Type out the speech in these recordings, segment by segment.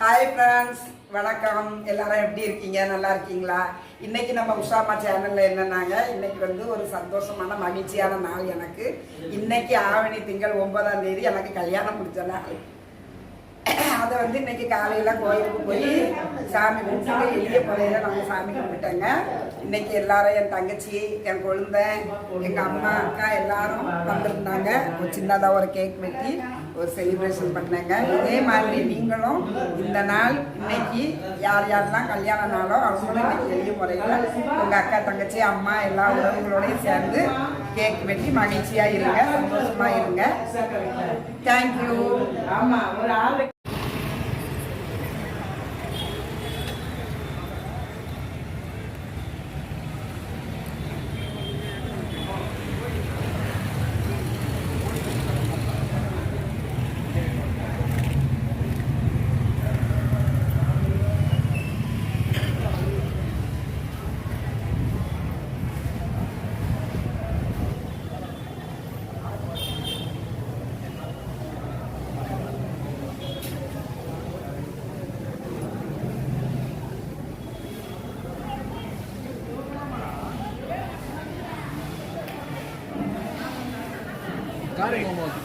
Hi friends, வணக்கம். எல்லாரும் எப்படி இருக்கீங்க? நல்லா இருக்கீங்களா? இன்னைக்கு நம்ம உஷாமா சேனல்ல என்னன்னாங்க, இன்னைக்கு ஒரு சந்தோஷமான மகிழ்ச்சியான நாள் எனக்கு. இன்னைக்கு ஆவணி திங்கள் 9ஆம் தேதி எனக்கு கல்யாணம் முடிச்ச நாள். அதை இன்னைக்கு காலையில கோயிலுக்கு போய் சாமி கும்பிட்டு எளிய முறையில நம்ம சாமி கும்பிட்டோங்க. இன்னைக்கு எல்லாரும் என் தங்கச்சி, என் குழந்தை, எங்க அம்மா, அக்கா எல்லாரும் வந்திருந்தாங்க. ஒரு சின்னதாக ஒரு கேக் வெட்டி ஒரு செலிப்ரேஷன் பண்ணேங்க. இதே மாதிரி நீங்களும் இந்த நாள் இன்னைக்கு யார் யாரெல்லாம் கல்யாண நாளோ அவங்களும் இன்னைக்கு எளிய முறையில் உங்கள் அக்கா, தங்கச்சி, அம்மா எல்லா உறவுகளோடையும் சேர்ந்து கேக் வெட்டி மகிழ்ச்சியாக இருங்க, சந்தோஷமாக இருங்க. தேங்க்யூ. ஆமாம், ஒரு ஆள்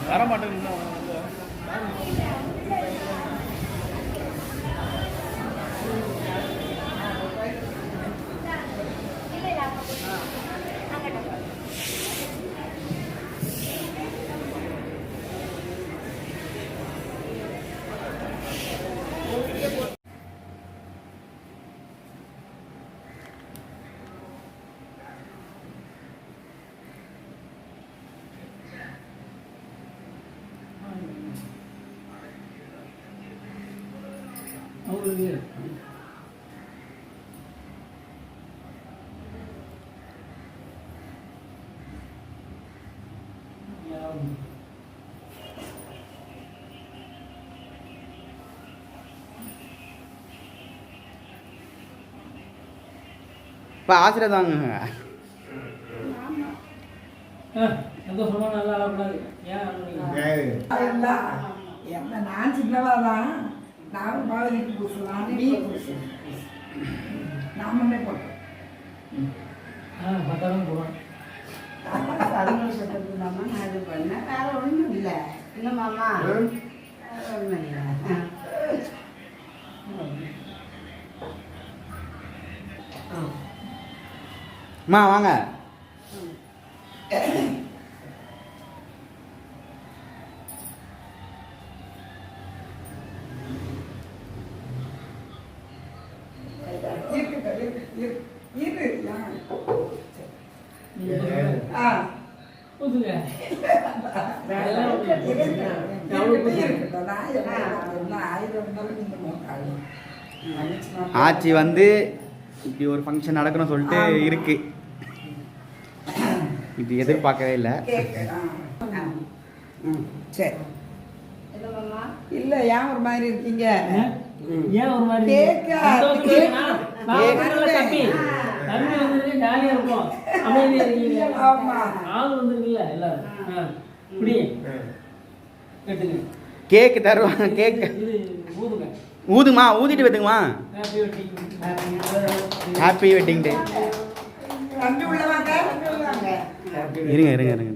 வர மாட்டேன். இப்போ ஆசிரியர் நான் சின்னவாதான், நானும் பாலகிட்டு பூசலாம், நீ பூசு நாமமே போட்டோம். சந்தோஷப்பட்டுதாம்மா நான் இது பண்ணேன். வேற ஒன்றும் இல்லை. இல்லை மாமா, ஒன்றும் இல்லை. அம்மா வாங்க. ஆச்சி இப்படி ஒரு ஃபங்க்ஷன் நடக்கணும்னு சொல்லிட்டு இருக்கு. இது எதிர்பார்க்கவே இல்லை. சரி, இல்ல ஏன் ஒரு மாதிரி இருக்கீங்க? ஏன் ஒரு மாதிரி ஜாலியா இருக்கும், அமைதியா இருக்கீங்க. ஆள் வந்துருக்குல்ல எல்லாரும். கேக்கு தருவாங்க. கேக்கு ஊதுமா, ஊதிட்டு வைத்துங்கம்மா. Happy wedding day. இருங்க இருங்க இருங்க.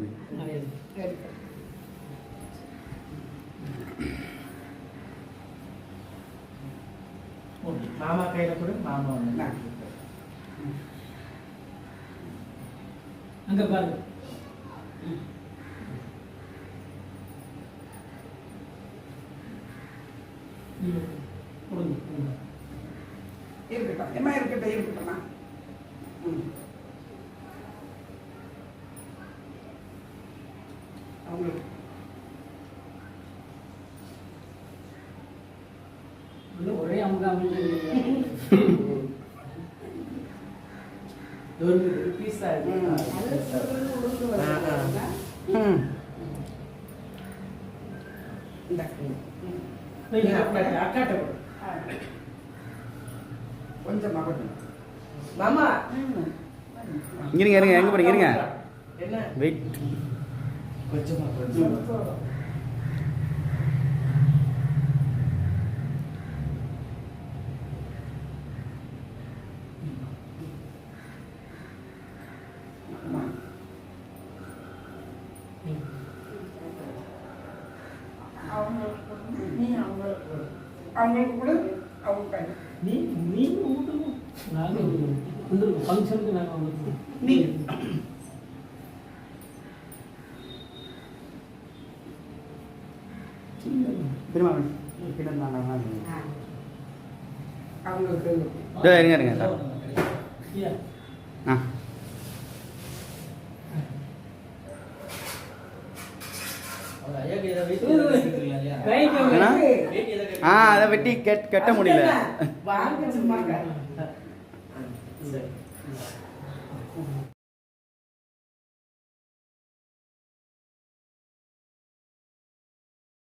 மாமா கையில கூட மாமா அங்க பாருங்க. இருக்கட்டும், என்ன இருக்கட்டும், இருக்கட்டும்மா. அவங்களுக்கு ஒரே அமுக பீஸா அக்காட்ட கொஞ்சம் மகன் மாமா இருங்க இருங்க, எங்க போறீங்க? இருங்க, வெயிட். கொஞ்சமா கொஞ்சம் அவங்களுக்கு கூட அவங்க பையன் நீங்க ஊட்டணும். நாங்க வந்துருக்கோம் ஃபங்க்ஷனுக்கு நாங்கள் வந்துருக்கோம். நீ பெருமா அவங்களுக்கு இருங்க இருங்க சார் ஐயா, ஆ கைக்கு ஏன்னா? ஆ அதை வெட்டி கட்ட முடியல வாங்க சும்மா சரி.